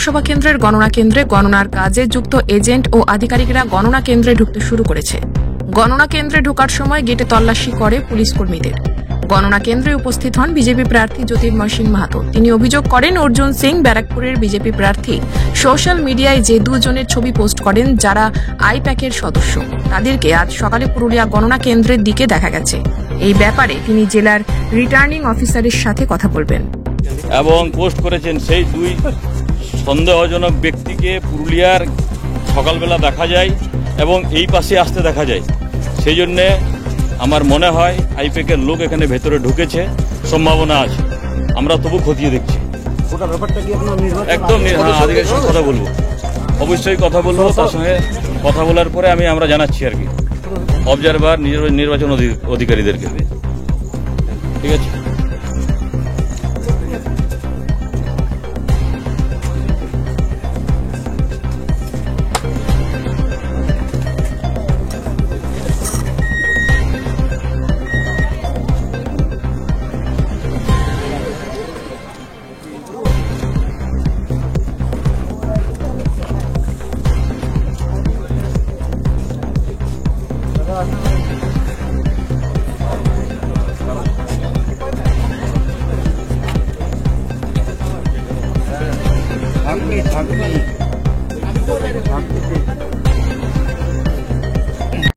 লোকসভা কেন্দ্রের গণনা কেন্দ্রে গণনার কাজে যুক্ত এজেন্ট ও আধিকারিকরা গণনা কেন্দ্রে ঢুকতে শুরু করেছে। গণনা কেন্দ্রে ঢোকার সময় গেটে তল্লাশি করে পুলিশ কর্মীদের। গণনা কেন্দ্রে উপস্থিত হন বিজেপি প্রার্থী জ্যোতির্ময় সিং মাহাতো। তিনি অভিযোগ করেন, অর্জুন সিং ব্যারাকপুরের বিজেপি প্রার্থী সোশ্যাল মিডিয়ায় যে দুজনের ছবি পোস্ট করেন যারা আইপ্যাকের সদস্য, তাদেরকে আজ সকালে পুরুলিয়া গণনা কেন্দ্রের দিকে দেখা গেছে। এই ব্যাপারে তিনি জেলার রিটার্নিং অফিসারের সাথে কথা বলবেন। এবং পোস্ট করেছেন সেই দুই সন্দেহজনক ব্যক্তিকে পুরুলিয়ার সকালবেলা দেখা যায় এবং এই পাশে আসতে দেখা যায়। সেই জন্যে আমার মনে হয় আইপ্যাকের লোক এখানে ভেতরে ঢুকেছে, সম্ভাবনা আছে। আমরা তবু খতিয়ে দেখছি। একদম আধিকারিকের সঙ্গে কথা বলবো, অবশ্যই কথা বলবো। তার সঙ্গে কথা বলার পরে আমরা জানাচ্ছি আর কি অবজারভার নির্বাচন অধিকারীদেরকে। ঠিক আছে।